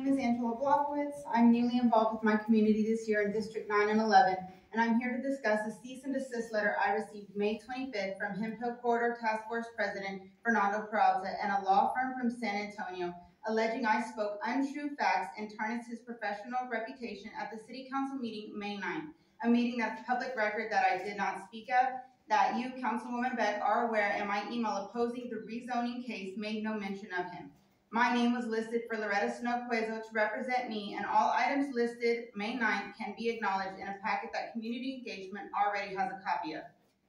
is Angela Blockowitz. I'm newly involved with my community this year in District 9 and 11, and I'm here to discuss a cease and desist letter I received May 25th from Hemphill Corridor Task Force President Fernando Peralta and a law firm from San Antonio, alleging I spoke untrue facts and tarnished his professional reputation at the City Council meeting May 9th, a meeting that's public record that I did not speak at, that you, Councilwoman Beck, are aware, and my email opposing the rezoning case made no mention of him. My name was listed for Loretta Snow Cuezo to represent me, and all items listed May 9th can be acknowledged in a packet that Community Engagement already has a copy of.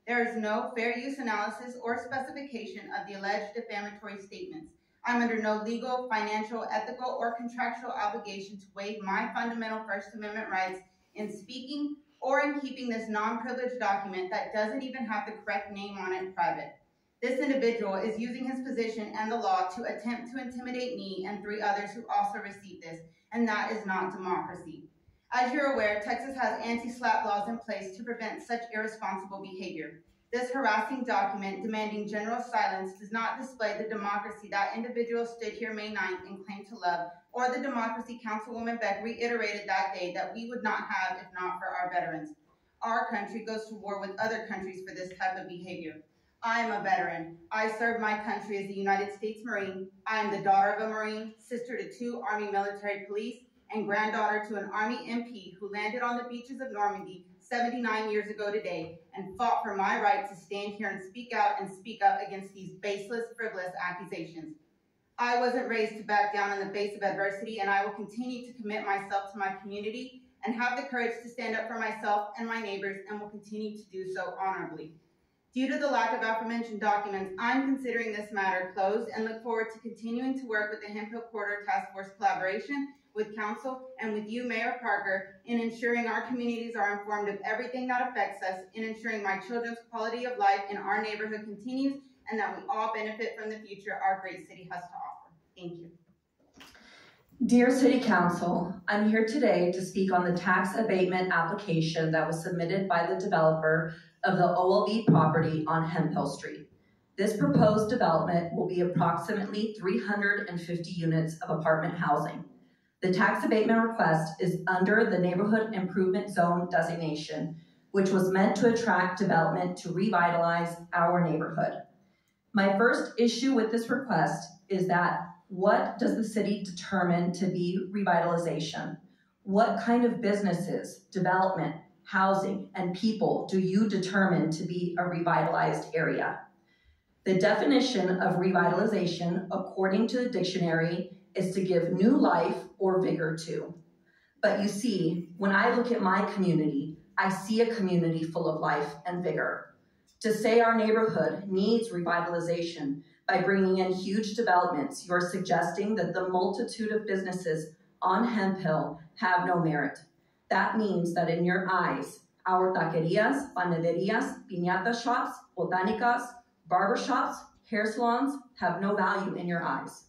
There is no fair use analysis or specification of the alleged defamatory statements. I'm under no legal, financial, ethical, or contractual obligation to waive my fundamental First Amendment rights in speaking or in keeping this non-privileged document that doesn't even have the correct name on it private. This individual is using his position and the law to attempt to intimidate me and 3 others who also received this, and that is not democracy. As you're aware, Texas has anti-SLAPP laws in place to prevent such irresponsible behavior. This harassing document demanding general silence does not display the democracy that individual stood here May 9th and claimed to love, or the democracy Councilwoman Beck reiterated that day that we would not have if not for our veterans. Our country goes to war with other countries for this type of behavior. I am a veteran. I served my country as a United States Marine. I am the daughter of a Marine, sister to 2 Army military police, and granddaughter to an Army MP who landed on the beaches of Normandy 79 years ago today and fought for my right to stand here and speak out and speak up against these baseless, frivolous accusations. I wasn't raised to back down in the face of adversity, and I will continue to commit myself to my community and have the courage to stand up for myself and my neighbors, and will continue to do so honorably. Due to the lack of aforementioned documents, I'm considering this matter closed and look forward to continuing to work with the Hemphill Corridor Task Force collaboration with Council and with you, Mayor Parker, in ensuring our communities are informed of everything that affects us, in ensuring my children's quality of life in our neighborhood continues, and that we all benefit from the future our great city has to offer. Thank you. Dear City Council, I'm here today to speak on the tax abatement application that was submitted by the developer of the OLV property on Hemphill Street. This proposed development will be approximately 350 units of apartment housing. The tax abatement request is under the Neighborhood Improvement Zone designation, which was meant to attract development to revitalize our neighborhood. My first issue with this request is that what does the city determine to be revitalization? What kind of businesses, development, housing, and people do you determine to be a revitalized area? The definition of revitalization, according to the dictionary, is to give new life or vigor to. But you see, when I look at my community, I see a community full of life and vigor. To say our neighborhood needs revitalization by bringing in huge developments, you're suggesting that the multitude of businesses on Hemphill have no merit. That means that in your eyes, our taquerias, panaderias, piñata shops, botanicas, barbershops, hair salons have no value in your eyes.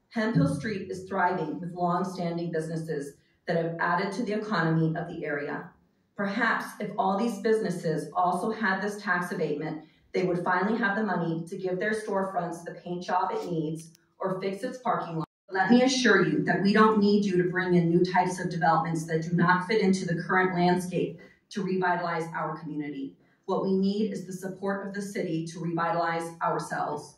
Hemphill Street is thriving with long-standing businesses that have added to the economy of the area. Perhaps if all these businesses also had this tax abatement, they would finally have the money to give their storefronts the paint job it needs or fix its parking lot. Let me assure you that we don't need you to bring in new types of developments that do not fit into the current landscape to revitalize our community. What we need is the support of the city to revitalize ourselves.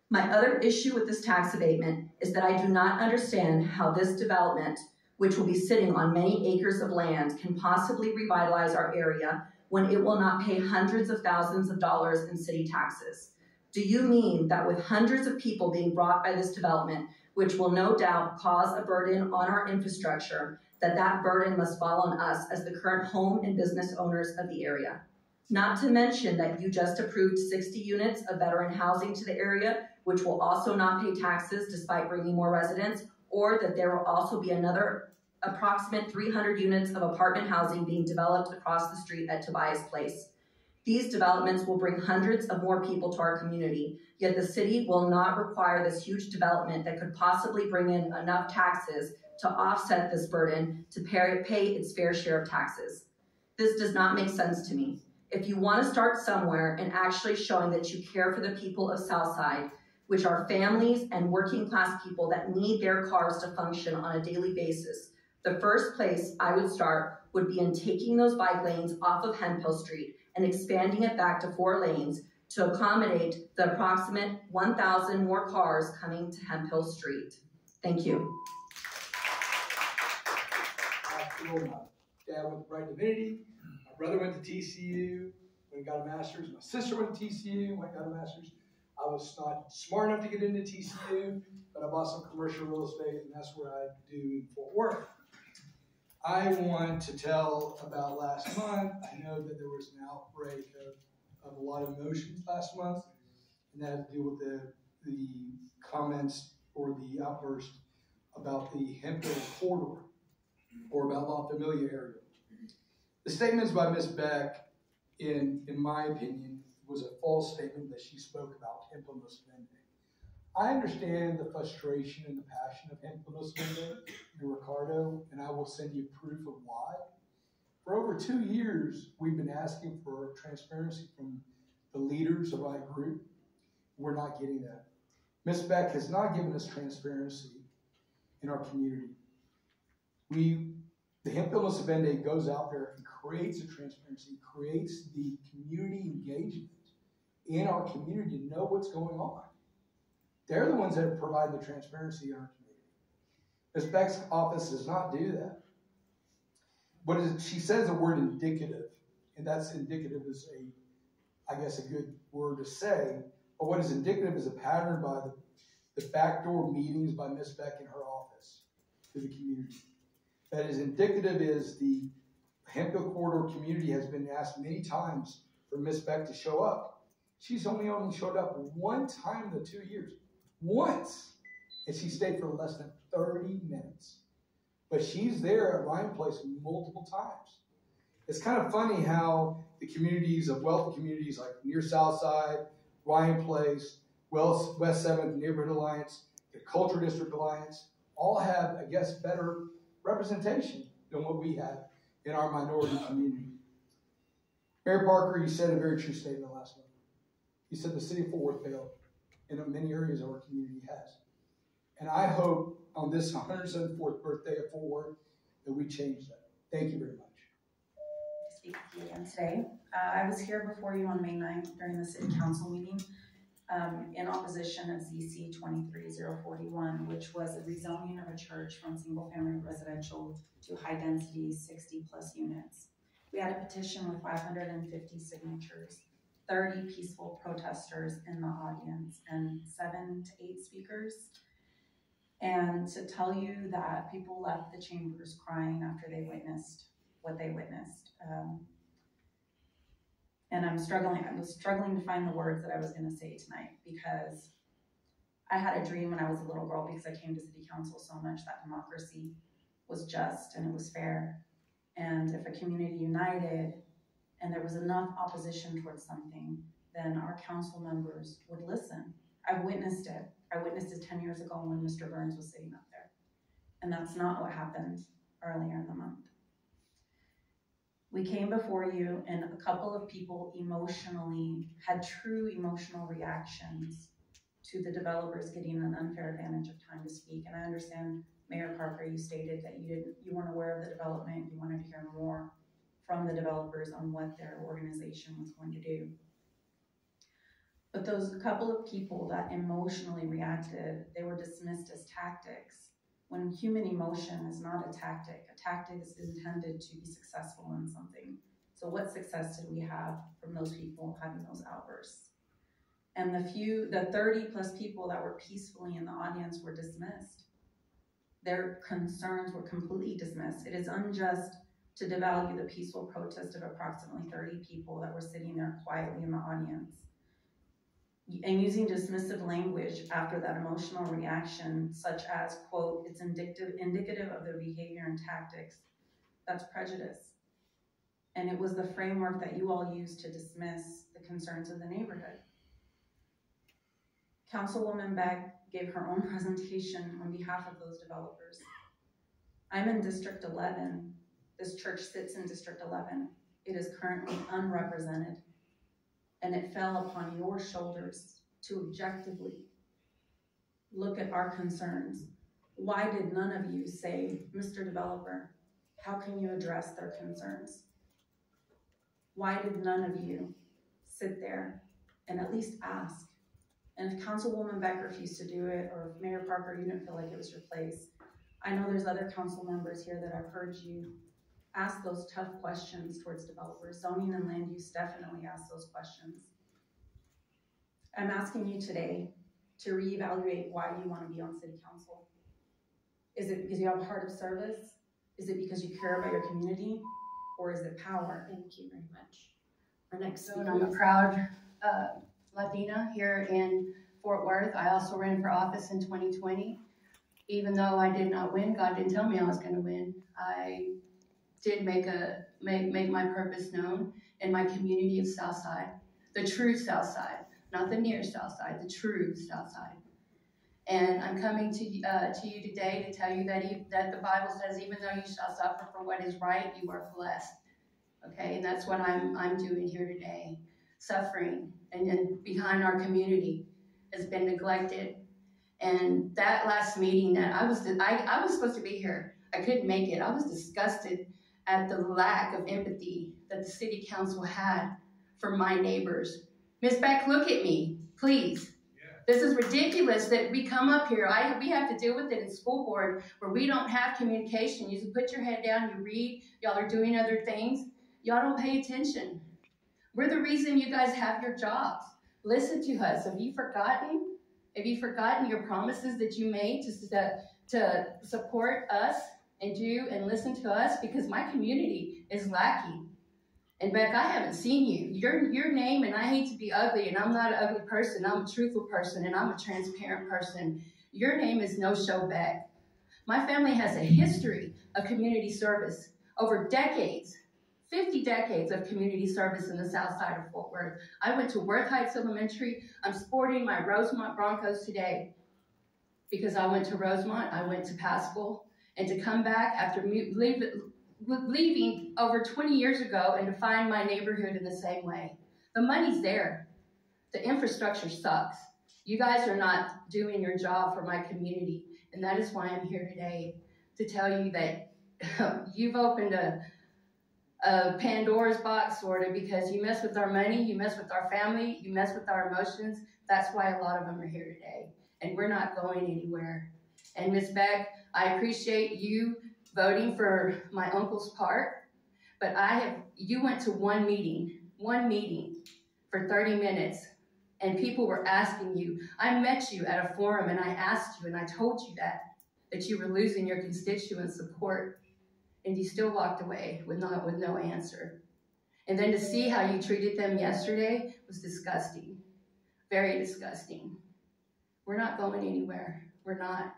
My other issue with this tax abatement is that I do not understand how this development, which will be sitting on many acres of land, can possibly revitalize our area when it will not pay hundreds of thousands of dollars in city taxes. Do you mean that with hundreds of people being brought by this development, which will no doubt cause a burden on our infrastructure, that burden must fall on us as the current home and business owners of the area? Not to mention that you just approved 60 units of veteran housing to the area, which will also not pay taxes despite bringing more residents, or that there will also be another approximate 300 units of apartment housing being developed across the street at Tobias Place. These developments will bring hundreds of more people to our community, yet the city will not require this huge development that could possibly bring in enough taxes to offset this burden to pay its fair share of taxes. This does not make sense to me. If you want to start somewhere and actually showing that you care for the people of Southside, which are families and working class people that need their cars to function on a daily basis, the first place I would start would be in taking those bike lanes off of Hemphill Street and expanding it back to 4 lanes to accommodate the approximate 1,000 more cars coming to Hemphill Street. Thank you. My dad went to Bright Divinity. My brother went to TCU, went and got a master's. My sister went to TCU, went and got a master's. I was not smart enough to get into TCU, but I bought some commercial real estate, and that's what I do in Fort Worth. I want to tell about last month. I know that there was an outbreak of a lot of emotions last month, and that had to do with the comments or the outburst about the Hemphill corridor, or about La Familia area. The statements by Ms. Beck, in my opinion, was a false statement that she spoke about Hemphill No Se Vende. I understand the frustration and the passion of Hemphill No Se Vende and Ricardo, and I will send you proof of why. For over 2 years, we've been asking for transparency from the leaders of our group. We're not getting that. Ms. Beck has not given us transparency in our community. The Hemphill No Se Vende goes out there and creates a transparency, creates the community engagement in our community to know what's going on. They're the ones that provide the transparency in our community. Ms. Beck's office does not do that. She says the word indicative, and that's indicative is I guess a good word to say, but what is indicative is a pattern by the backdoor meetings by Ms. Beck in her office to the community. That is indicative is the Hemphill Corridor community has been asked many times for Ms. Beck to show up. She's only showed up one time in the 2 years. Once. And she stayed for less than 30 minutes. But she's there at Ryan Place multiple times. It's kind of funny how the communities of wealthy communities like near Southside, Ryan Place, West 7th Neighborhood Alliance, the Culture District Alliance, all have, I guess, better representation than what we have in our minority community. Mayor Parker, you said a very true statement last month. You said the city of Fort Worth failed, and in many areas of our community has. And I hope on this 174th birthday of Fort Worth that we change that. Thank you very much. To speak with you again today. I was here before you on May 9th during the city council meeting in opposition of ZC 23041, which was a rezoning of a church from single-family residential to high-density 60-plus units. We had a petition with 550 signatures, 30 peaceful protesters in the audience, and 7 to 8 speakers. And to tell you that people left the chambers crying after they witnessed what they witnessed. And I was struggling to find the words that I was going to say tonight, because I had a dream when I was a little girl, because I came to city council so much, that democracy was just and it was fair. And if a community united and there was enough opposition towards something, then our council members would listen. I've witnessed it. I witnessed it 10 years ago when Mr. Burns was sitting up there. And that's not what happened earlier in the month. We came before you, and a couple of people emotionally had true emotional reactions to the developers getting an unfair advantage of time to speak. And I understand, Mayor Parker, you stated that you weren't aware of the development. You wanted to hear more from the developers on what their organization was going to do. But those couple of people that emotionally reacted, they were dismissed as tactics. When human emotion is not a tactic is intended to be successful in something. So what success did we have from those people having those outbursts? And the 30 plus people that were peacefully in the audience were dismissed. Their concerns were completely dismissed. It is unjust to devalue the peaceful protest of approximately 30 people that were sitting there quietly in the audience. And using dismissive language after that emotional reaction, such as, quote, it's indicative of their behavior and tactics, that's prejudice. And it was the framework that you all used to dismiss the concerns of the neighborhood. Councilwoman Beck gave her own presentation on behalf of those developers. I'm in District 11. This church sits in District 11. It is currently unrepresented. And it fell upon your shoulders to objectively look at our concerns. Why did none of you say, Mr. Developer, how can you address their concerns? Why did none of you sit there and at least ask? And if Councilwoman Beck refused to do it, or if Mayor Parker, you didn't feel like it was your place, I know there's other council members here that I've heard you ask those tough questions towards developers. Zoning and land use definitely ask those questions. I'm asking you today to reevaluate why you want to be on city council. Is it because you have a heart of service? Is it because you care about your community? Or is it power? Thank you very much. Our next speaker. I'm a proud Latina here in Fort Worth. I also ran for office in 2020. Even though I did not win, God didn't tell me I was going to win. I did make my purpose known in my community of Southside, the true Southside, not the near Southside, the true Southside. And I'm coming to you today to tell you that the Bible says, even though you shall suffer for what is right, you are blessed. Okay, and that's what I'm doing here today. Suffering and behind our community has been neglected. And that last meeting that I was supposed to be here, I couldn't make it. I was disgusted at the lack of empathy that the city council had for my neighbors. Ms. Beck, look at me, please. This is ridiculous that we come up here. We have to deal with it in school board where we don't have communication. You just put your head down, you read, y'all are doing other things. Y'all don't pay attention. We're the reason you guys have your jobs. Listen to us. Have you forgotten? Have you forgotten your promises that you made to support us and do and listen to us? Because my community is lacking. And Beck, I haven't seen you. Your name, and I hate to be ugly, and I'm not an ugly person. I'm a truthful person, and I'm a transparent person. Your name is No Show Beck. My family has a history of community service over decades, 50 decades of community service in the south side of Fort Worth. I went to Worth Heights Elementary. I'm sporting my Rosemont Broncos today because I went to Rosemont, I went to Pascal, and to come back after leaving over 20 years ago and to find my neighborhood in the same way. The money's there. The infrastructure sucks. You guys are not doing your job for my community, and that is why I'm here today to tell you that you've opened a Pandora's box, sort of, because you mess with our money, you mess with our family, you mess with our emotions. That's why a lot of them are here today, and we're not going anywhere. And Ms. Beck, I appreciate you voting for my uncle's park, but you went to one meeting for 30 minutes, and people were asking you. I met you at a forum, and I asked you, and I told you that you were losing your constituent support, and you still walked away with no answer. And then to see how you treated them yesterday was disgusting, very disgusting. We're not going anywhere. We're not,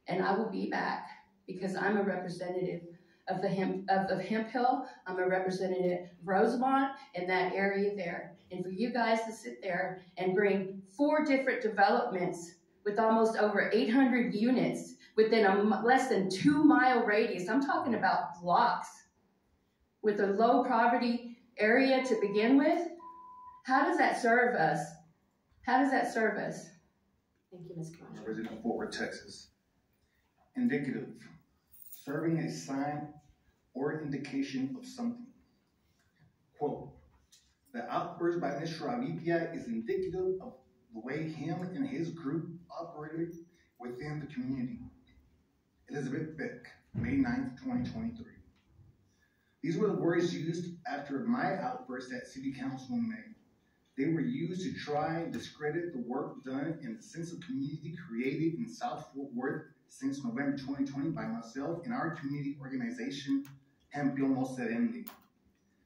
and I will be back because I'm a representative of Hemphill. I'm a representative of Rosemont and that area there. And for you guys to sit there and bring 4 different developments with almost over 800 units within a less than 2-mile radius, I'm talking about blocks, with a low poverty area to begin with, how does that serve us? How does that serve us? Thank you, Ms. Camacho. Resident of Fort Worth, Texas. Indicative. Serving a sign or indication of something. Quote, the outburst by Mr. Avipia is indicative of the way him and his group operated within the community. Elizabeth Beck, May 9th, 2023. These were the words used after my outburst at City Council in May. They were used to try and discredit the work done and the sense of community created in South Fort Worth since November 2020 by myself and our community organization, Hemphill No Se Vende.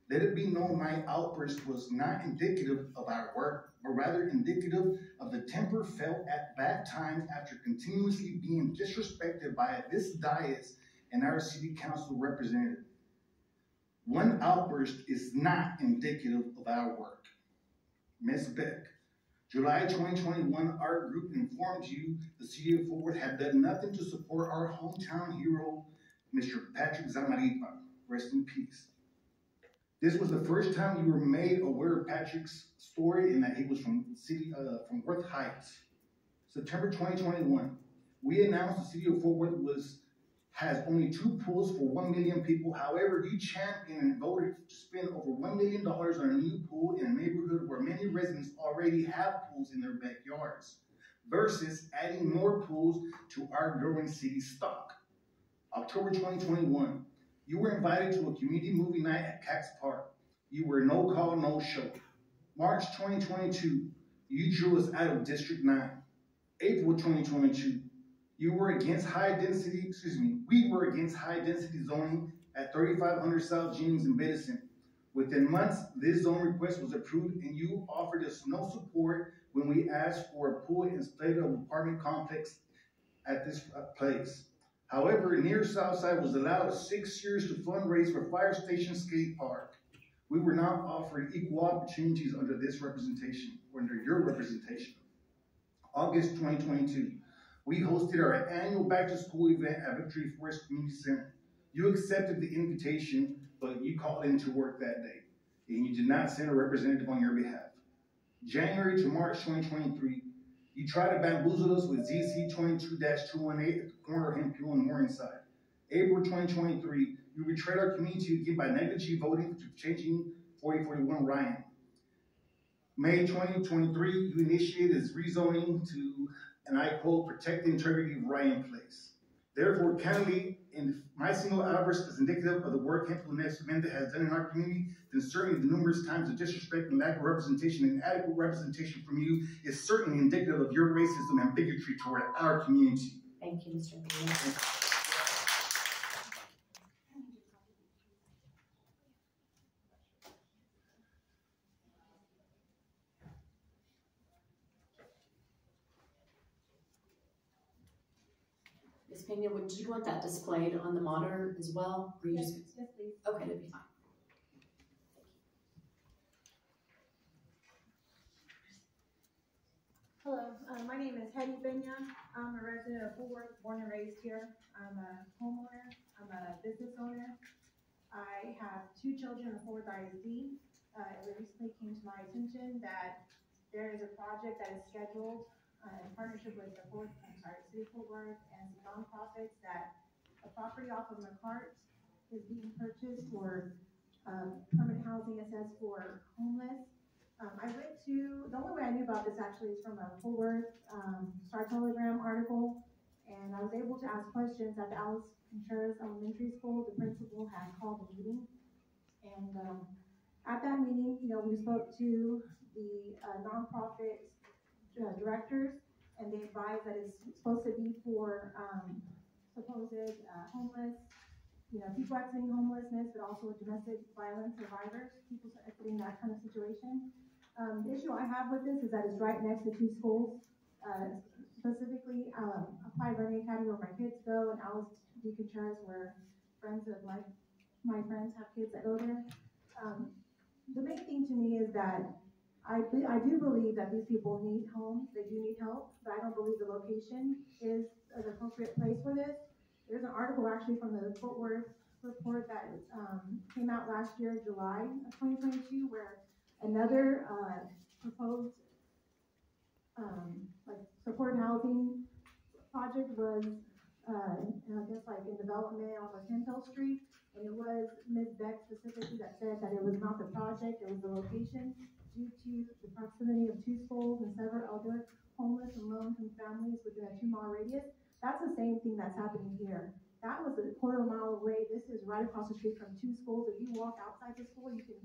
Let it be known my outburst was not indicative of our work, but rather indicative of the temper felt at that time after continuously being disrespected by this dais and our city council representative. One outburst is not indicative of our work. Ms. Beck, July 2021, our group informed you the city of Fort Worth had done nothing to support our hometown hero, Mr. Patrick Zamaripa, rest in peace. This was the first time you were made aware of Patrick's story and that he was from Worth Heights. September 2021, we announced the city of Fort Worth has only 2 pools for 1 million people. However, you championed and voted to spend over $1 million on a new pool in a neighborhood where many residents already have pools in their backyards, versus adding more pools to our growing city stock. October 2021, you were invited to a community movie night at Cax Park. You were no call, no show. March 2022, you drew us out of District 9. April 2022, we were against high density zoning at 3500 South James in Medicine. Within months, this zone request was approved and you offered us no support when we asked for a pool instead of an apartment complex at this place. However, near Southside was allowed 6 years to fundraise for Fire Station Skate Park. We were not offered equal opportunities under this representation, or under your representation. August 2022, we hosted our annual back to school event at Victory Forest Community Center. You accepted the invitation, but you called in to work that day, and you did not send a representative on your behalf. January to March 2023, you tried to bamboozle us with ZC 22-218 at the corner of Hemphill and Morningside. April 2023, you betrayed our community again by negligently voting to changing 4041 Ryan. May 2023, you initiated rezoning to, and I quote, protect the integrity of Ryan Place. Therefore, candidly, in my single outburst is indicative of the work Hemphill No Se Vende has done in our community, then certainly the numerous times of disrespect and lack of representation and inadequate representation from you is certainly indicative of your racism and bigotry toward our community. Thank you, Mr. Mayor. Ms. Pena, would you want that displayed on the monitor as well? Or you Yes, just... yes, please. Okay, that'd be fine. Hello, my name is Hetty Benya. I'm a resident of Fort Worth, born and raised here. I'm a homeowner. I'm a business owner. I have 2 children in Fort Worth ISD. It recently came to my attention that there is a project that is scheduled in partnership with the City of Fort Worth and some nonprofits that a property off of McCart is being purchased for permanent housing assessed for homeless. I went to, the only way I knew about this actually is from a Fort Worth Star Telegram article, and I was able to ask questions at the Alice Contreras Elementary School. The principal had called a meeting, and at that meeting, we spoke to the nonprofit directors, and they advised that it's supposed to be for supposed homeless, people exiting homelessness, but also domestic violence survivors, people exiting that kind of situation. The issue I have with this is that it's right next to 2 schools, specifically Applied Learning Academy where my kids go, and Alice D. Contreras where friends of my friends have kids that go there. The main thing to me is that I do believe that these people need homes, they do need help, but I don't believe the location is an appropriate place for this. There's an article actually from the Fort Worth report that came out last year, July of 2022, where another proposed supported housing project was, I guess in development on Hemphill Street, and it was Ms. Beck specifically that said that it was not the project, it was the location due to the proximity of 2 schools and several other homeless and low-income families within a 2-mile radius. That's the same thing that's happening here. That was a quarter mile away. This is right across the street from 2 schools. If you walk outside the school, you can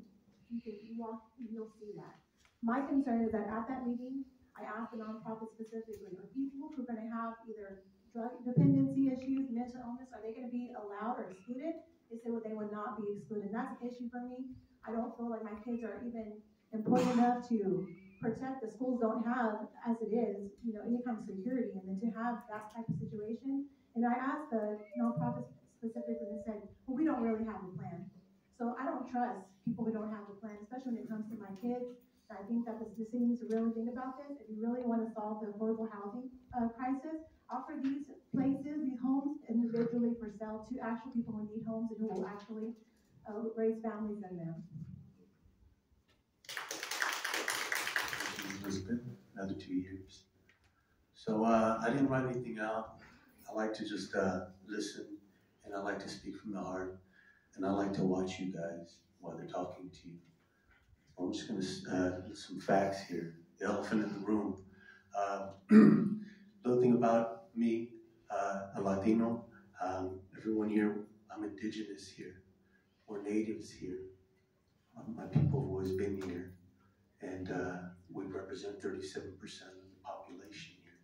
walk and you'll see that. My concern is that at that meeting, I asked the nonprofit specifically, are people who are going to have either drug dependency issues, mental illness, are they going to be allowed or excluded? They said, well, they would not be excluded. And that's an issue for me. I don't feel like my kids are even important enough to protect. The schools don't have, as it is, any kind of security, and then to have that type of situation. And I asked the nonprofits specifically and said, well, we don't really have a plan. So I don't trust people who don't have a plan, especially when it comes to my kids. And I think that the city needs to really think about this. If you really want to solve the affordable housing crisis, offer these places, these homes individually for sale to actual people who need homes and who will actually raise families in them. Elizabeth, another 2 years. So I didn't write anything out. I like to just listen, and I like to speak from the heart, and I like to watch you guys while they're talking to you. I'm just going to some facts here. The elephant in the room. Little thing about me, a Latino. Everyone here, I'm indigenous here. We're natives here. My people have always been here, and we represent 37% of the population here.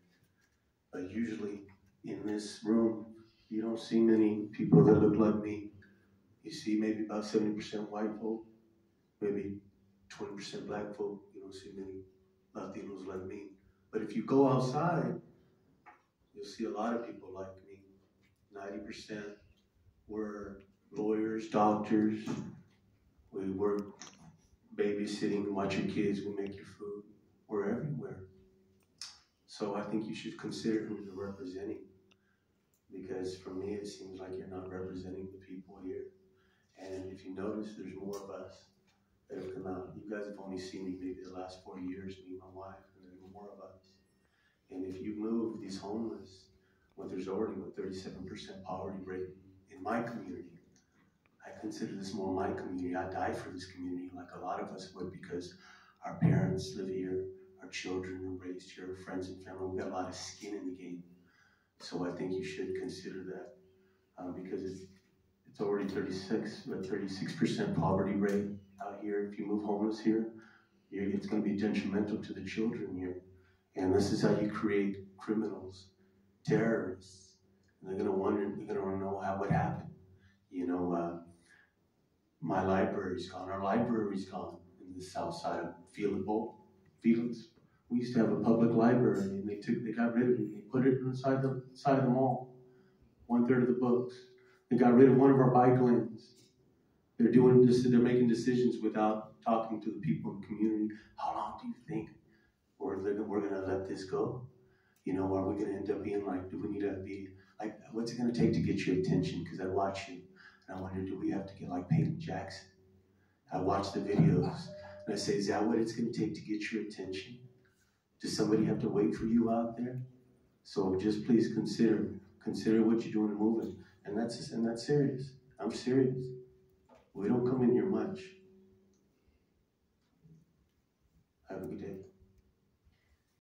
But usually in this room, you don't see many people that look like me. You see maybe about 70% white folk, maybe 20% black folk. You don't see many Latinos like me. But if you go outside, you'll see a lot of people like me. 90% were lawyers, doctors. We work babysitting, watch your kids, we make your food. We're everywhere. So I think you should consider who you're representing. Because for me, it seems like you're not representing the people here. And if you notice, there's more of us that have come out. You guys have only seen me maybe the last 4 years, me and my wife, and there's more of us. And if you move these homeless, well, there's already a 37% poverty rate in my community. I consider this more my community. I die for this community like a lot of us would, because our parents live here, our children are raised here, friends and family. We've got a lot of skin in the game. So I think you should consider that because it's already 36% poverty rate out here. If you move homeless here, it's going to be detrimental to the children here. And this is how you create criminals, terrorists. And they're going to wonder, they're going to know what happened. You know, my library's gone. Our library's gone in the south side of Fields. We used to have a public library, and they got rid of it. They put it inside the side of the mall. 1/3 of the books. They got rid of one of our bike lanes. They're doing this. They're making decisions without talking to the people in the community. How long do you think we're going to let this go? You know, are we going to end up being like? Do we need to be like? What's it going to take to get your attention? Because I watch you, and I wonder, do we have to get like Peyton Jackson? I watch the videos, and I say, is that what it's going to take to get your attention? Does somebody have to wait for you out there? So just please consider what you're doing and moving. And that's serious. I'm serious. We don't come in here much. Have a good day.